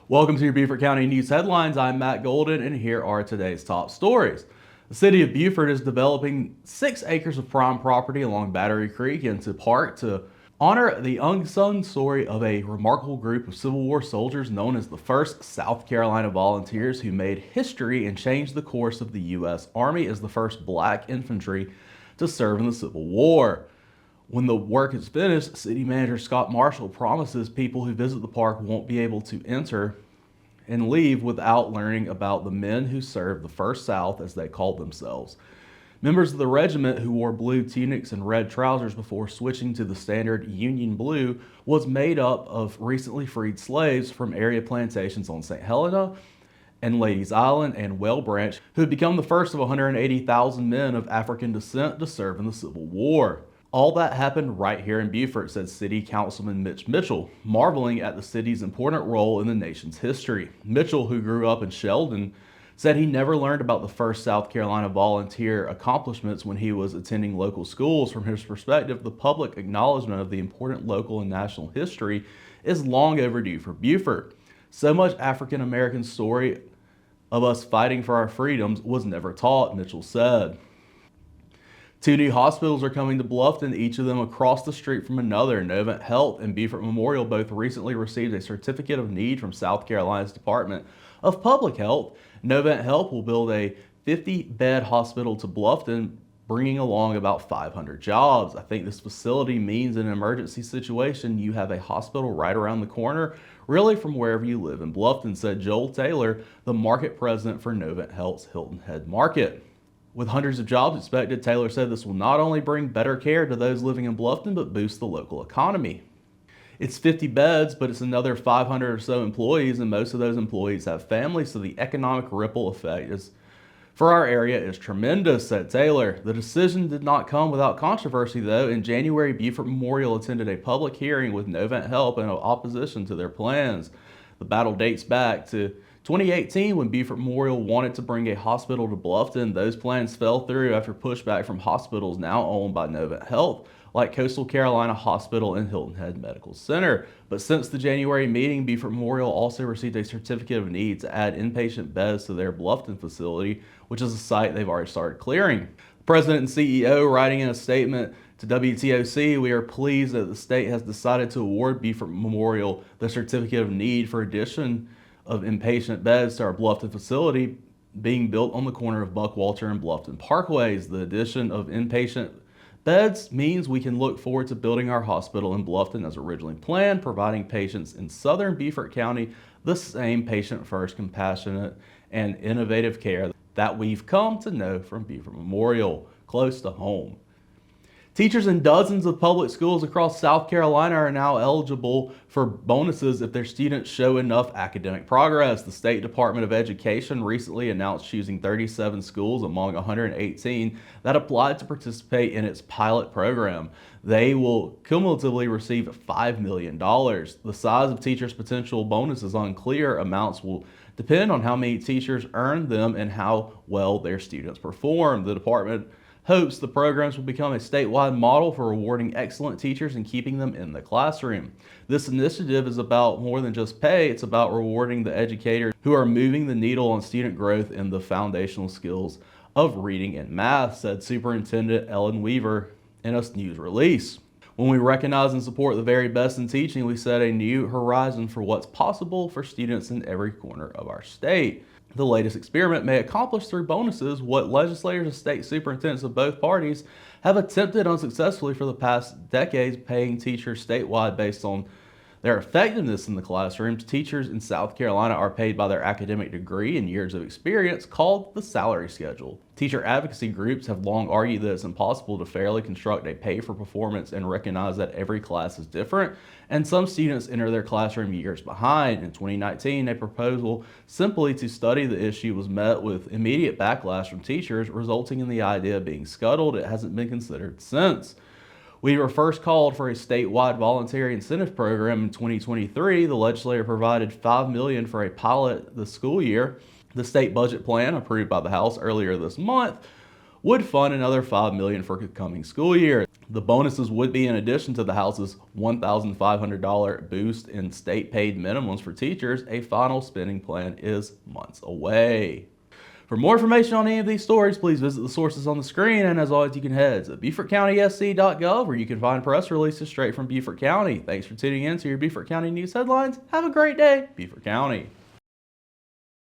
Welcome to your Beaufort County News Headlines. I'm Matt Golden, and here are today's top stories. The city of Beaufort is developing 6 acres of prime property along Battery Creek into park to honor the unsung story of a remarkable group of Civil War soldiers known as the 1st South Carolina Volunteers, who made history and changed the course of the U.S. Army as the first black infantry to serve in the Civil War. When the work is finished, City Manager Scott Marshall promises people who visit the park won't be able to enter and leave without learning about the men who served the First South, as they called themselves. Members of the regiment who wore blue tunics and red trousers before switching to the standard Union blue was made up of recently freed slaves from area plantations on St. Helena and Lady's Island and Well Branch, who had become the first of 180,000 men of African descent to serve in the Civil War. All that happened right here in Beaufort, said City Councilman Mitch Mitchell, marveling at the city's important role in the nation's history. Mitchell, who grew up in Sheldon, said he never learned about the 1st South Carolina Volunteer accomplishments when he was attending local schools. From his perspective, the public acknowledgement of the important local and national history is long overdue for Beaufort. So much African American story of us fighting for our freedoms was never taught, Mitchell said. 2 new hospitals are coming to Bluffton, each of them across the street from another. Novant Health and Beaufort Memorial both recently received a certificate of need from South Carolina's Department of Public Health. Novant Health will build a 50-bed hospital to Bluffton, bringing along about 500 jobs. I think this facility means in an emergency situation, you have a hospital right around the corner, really from wherever you live in Bluffton, said Joel Taylor, the market president for Novant Health's Hilton Head Market. With hundreds of jobs expected, Taylor said this will not only bring better care to those living in Bluffton, but boost the local economy. It's 50 beds, but it's another 500 or so employees, and most of those employees have families, so the economic ripple effect for our area is tremendous, said Taylor. The decision did not come without controversy, though. In January, Beaufort Memorial attended a public hearing with Novant Health in opposition to their plans. The battle dates back to 2018, when Beaufort Memorial wanted to bring a hospital to Bluffton. Those plans fell through after pushback from hospitals now owned by Novant Health, like Coastal Carolina Hospital and Hilton Head Medical Center. But since the January meeting, Beaufort Memorial also received a certificate of need to add inpatient beds to their Bluffton facility, which is a site they've already started clearing. The president and CEO, writing in a statement to WTOC, we are pleased that the state has decided to award Beaufort Memorial the certificate of need for addition of inpatient beds to our Bluffton facility being built on the corner of Buckwalter and Bluffton Parkways. The addition of inpatient beds means we can look forward to building our hospital in Bluffton as originally planned, providing patients in southern Beaufort County the same patient-first, compassionate, and innovative care that we've come to know from Beaufort Memorial, close to home. Teachers in dozens of public schools across South Carolina are now eligible for bonuses if their students show enough academic progress. The State Department of Education recently announced choosing 37 schools among 118 that applied to participate in its pilot program. They will cumulatively receive $5 million. The size of teachers' potential bonuses is unclear. Amounts will depend on how many teachers earn them and how well their students perform. The department hopes the programs will become a statewide model for rewarding excellent teachers and keeping them in the classroom. This initiative is about more than just pay. It's about rewarding the educators who are moving the needle on student growth and the foundational skills of reading and math, said Superintendent Ellen Weaver in a news release. When we recognize and support the very best in teaching, we set a new horizon for what's possible for students in every corner of our state. The latest experiment may accomplish through bonuses what legislators and state superintendents of both parties have attempted unsuccessfully for the past decades, paying teachers statewide based on their effectiveness in the classrooms. Teachers in South Carolina are paid by their academic degree and years of experience, called the salary schedule. Teacher advocacy groups have long argued that it's impossible to fairly construct a pay for performance and recognize that every class is different, and some students enter their classroom years behind. In 2019, a proposal simply to study the issue was met with immediate backlash from teachers, resulting in the idea being scuttled. It hasn't been considered since. We were first called for a statewide voluntary incentive program in 2023. The legislature provided $5 million for a pilot this school year. The state budget plan, approved by the House earlier this month, would fund another $5 million for the coming school year. The bonuses would be in addition to the House's $1,500 boost in state paid minimums for teachers. A final spending plan is months away. For more information on any of these stories, please visit the sources on the screen, and as always, you can head to BeaufortCountySC.gov, where you can find press releases straight from Beaufort County. Thanks for tuning in to your Beaufort County News Headlines. Have a great day, Beaufort County.